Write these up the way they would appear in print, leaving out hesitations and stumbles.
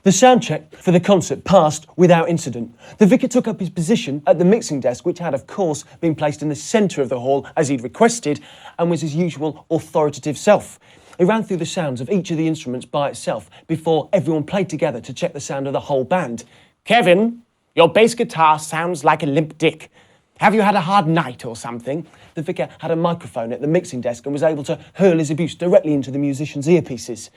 The sound check for the concert passed without incident. The vicar took up his position at the mixing desk, which had, of course, been placed in the centre of the hall as he'd requested, and was his usual authoritative self. He ran through the sounds of each of the instruments by itself before everyone played together to check the sound of the whole band. Kevin, your bass guitar sounds like a limp dick. Have you had a hard night or something? The vicar had a microphone at the mixing desk and was able to hurl his abuse directly into the musicians' earpieces.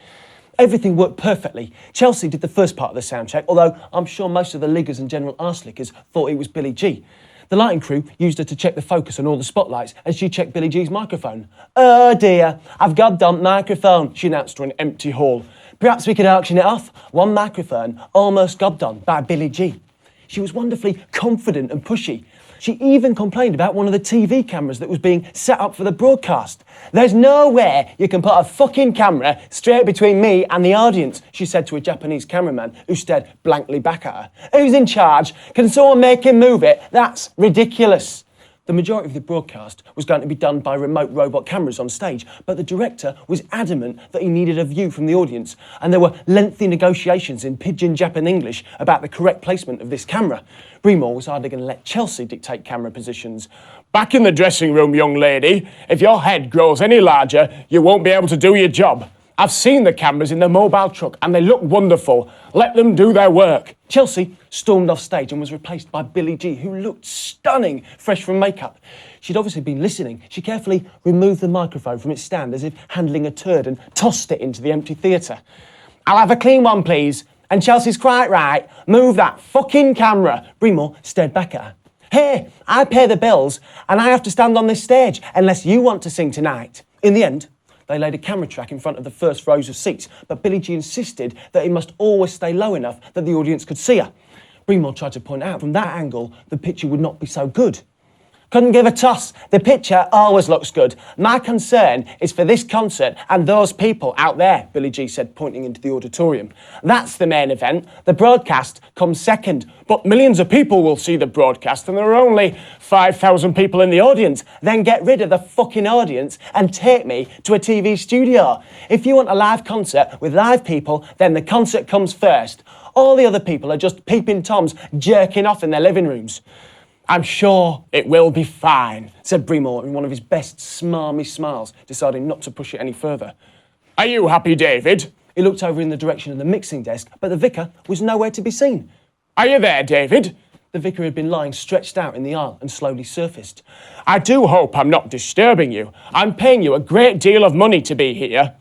Everything worked perfectly. Chelsea did the first part of the sound check, although I'm sure most of the liggers and general arse-lickers thought it was Billy G. The lighting crew used her to check the focus on all the spotlights, and she checked Billy G's microphone. "Oh dear, I've got dumped microphone," she announced to an empty hall. "Perhaps we could auction it off. One microphone almost gobbed on by Billy G." She was wonderfully confident and pushy. She even complained about one of the TV cameras that was being set up for the broadcast. "There's no way you can put a fucking camera straight between me and the audience," she said to a Japanese cameraman who stared blankly back at her. "Who's in charge? Can someone make him move it? That's ridiculous." The majority of the broadcast was going to be done by remote robot cameras on stage, but the director was adamant that he needed a view from the audience, and there were lengthy negotiations in pidgin Japan English about the correct placement of this camera. Breamore was hardly going to let Chelsea dictate camera positions. "Back in the dressing room, young lady. If your head grows any larger, you won't be able to do your job. I've seen the cameras in the mobile truck and they look wonderful. Let them do their work." Chelsea stormed off stage and was replaced by Billy G, who looked stunning, fresh from makeup. She'd obviously been listening. She carefully removed the microphone from its stand as if handling a turd and tossed it into the empty theatre. "I'll have a clean one, please. And Chelsea's quite right. Move that fucking camera." Breamore stared back at her. "Hey, I pay the bills and I have to stand on this stage unless you want to sing tonight." In the end, they laid a camera track in front of the first rows of seats, but Billy G insisted that it must always stay low enough that the audience could see her. Breamore tried to point out from that angle the picture would not be so good. "Couldn't give a toss. The picture always looks good. My concern is for this concert and those people out there," Billy G said, pointing into the auditorium. "That's the main event. The broadcast comes second." "But millions of people will see the broadcast and there are only 5,000 people in the audience." "Then get rid of the fucking audience and take me to a TV studio. If you want a live concert with live people, then the concert comes first. All the other people are just peeping toms jerking off in their living rooms." "I'm sure it will be fine," said Breamore in one of his best smarmy smiles, deciding not to push it any further. "Are you happy, David?" He looked over in the direction of the mixing desk, but the vicar was nowhere to be seen. "Are you there, David?" The vicar had been lying stretched out in the aisle and slowly surfaced. "I do hope I'm not disturbing you. I'm paying you a great deal of money to be here.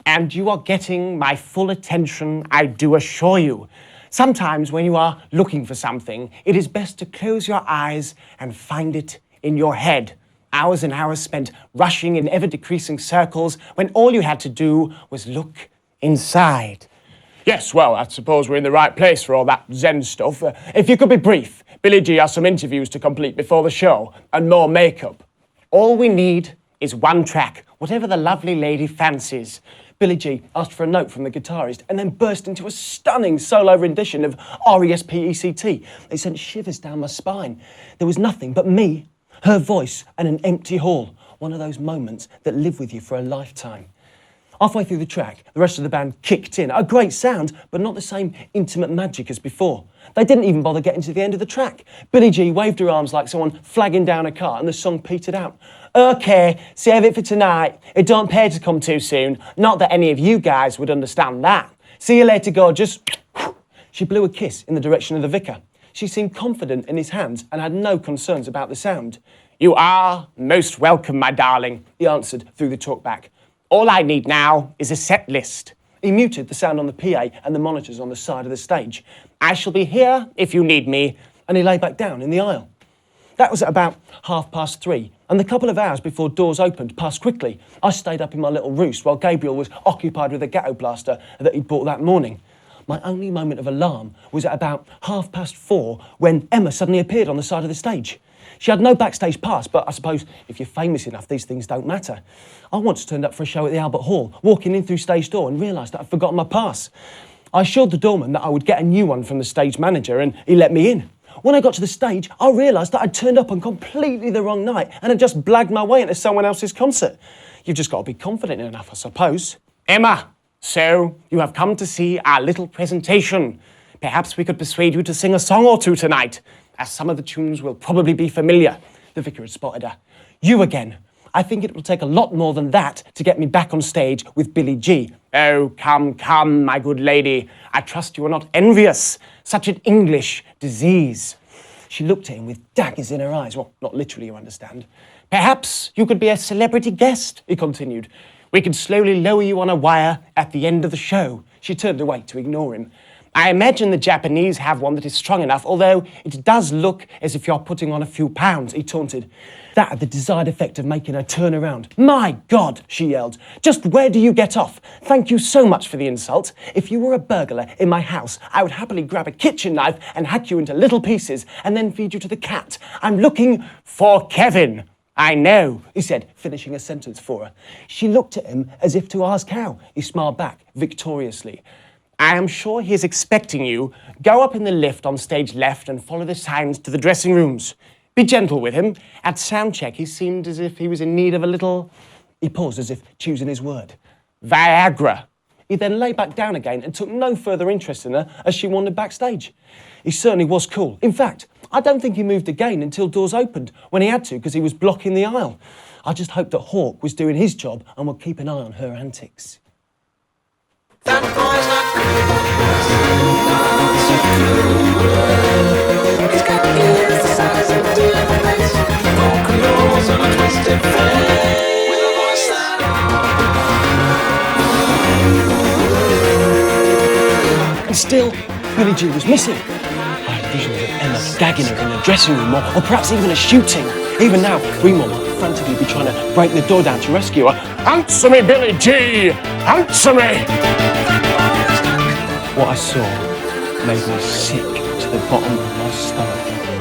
And you are getting my full attention, I do assure you. Sometimes when you are looking for something, it is best to close your eyes and find it in your head. Hours and hours spent rushing in ever-decreasing circles when all you had to do was look inside." "Yes, well, I suppose we're in the right place for all that Zen stuff. If you could be brief, Billy G has some interviews to complete before the show and more makeup." "All we need is one track, whatever the lovely lady fancies." Billy G asked for a note from the guitarist and then burst into a stunning solo rendition of R.E.S.P.E.C.T. It sent shivers down my spine. There was nothing but me, her voice, and an empty hall. One of those moments that live with you for a lifetime. Halfway through the track, the rest of the band kicked in. A great sound, but not the same intimate magic as before. They didn't even bother getting to the end of the track. Billy G waved her arms like someone flagging down a car, and the song petered out. "Okay, save it for tonight. It don't pay to come too soon. Not that any of you guys would understand that. See you later, gorgeous." She blew a kiss in the direction of the vicar. She seemed confident in his hands and had no concerns about the sound. "You are most welcome, my darling," he answered through the talkback. "All I need now is a set list." He muted the sound on the PA and the monitors on the side of the stage. "I shall be here if you need me," and he lay back down in the aisle. That was at about 3:30, and the couple of hours before doors opened passed quickly. I stayed up in my little roost while Gabriel was occupied with a ghetto blaster that he'd bought that morning. My only moment of alarm was at about 4:30 when Emma suddenly appeared on the side of the stage. She had no backstage pass, but I suppose if you're famous enough, these things don't matter. I once turned up for a show at the Albert Hall, walking in through stage door and realised that I'd forgotten my pass. I assured the doorman that I would get a new one from the stage manager and he let me in. When I got to the stage, I realised that I'd turned up on completely the wrong night and had just blagged my way into someone else's concert. You've just got to be confident enough, I suppose. "Emma, So, you have come to see our little presentation. Perhaps we could persuade you to sing a song or two tonight, as some of the tunes will probably be familiar. The vicar had spotted her. You again. I think it will take a lot more than that to get me back on stage with Billy G. Oh, come, come, my good lady. I trust you are not envious. Such an English disease. She looked at him with daggers in her eyes. Well, not literally, you understand. Perhaps you could be a celebrity guest, he continued. We could slowly lower you on a wire at the end of the show. She turned away to ignore him. I imagine the Japanese have one that is strong enough, although it does look as if you're putting on a few pounds, he taunted. That had the desired effect of making her turn around. My God, she yelled. Just where do you get off? Thank you so much for the insult. If you were a burglar in my house, I would happily grab a kitchen knife and hack you into little pieces and then feed you to the cat. I'm looking for Kevin. I know, he said, finishing a sentence for her. She looked at him as if to ask how. He smiled back victoriously. I am sure he is expecting you. Go up in the lift on stage left and follow the signs to the dressing rooms. Be gentle with him. At sound check, he seemed as if he was in need of a little... He paused as if choosing his word. Viagra. He then lay back down again and took no further interest in her as she wandered backstage. He certainly was cool. In fact, I don't think he moved again until doors opened, when he had to because he was blocking the aisle. I just hoped that Hawk was doing his job and would keep an eye on her antics. That boy's not cool. He's got ears the size of diamonds, vocals on a twisted face, with a voice that And still, Billy G was missing. I had visions of Emma gagging her in the dressing room, or perhaps even a shooting. Even now, Remo might frantically be trying to break the door down to rescue her. Answer me, Billy G! Answer me! What I saw made me sick to the bottom of my stomach.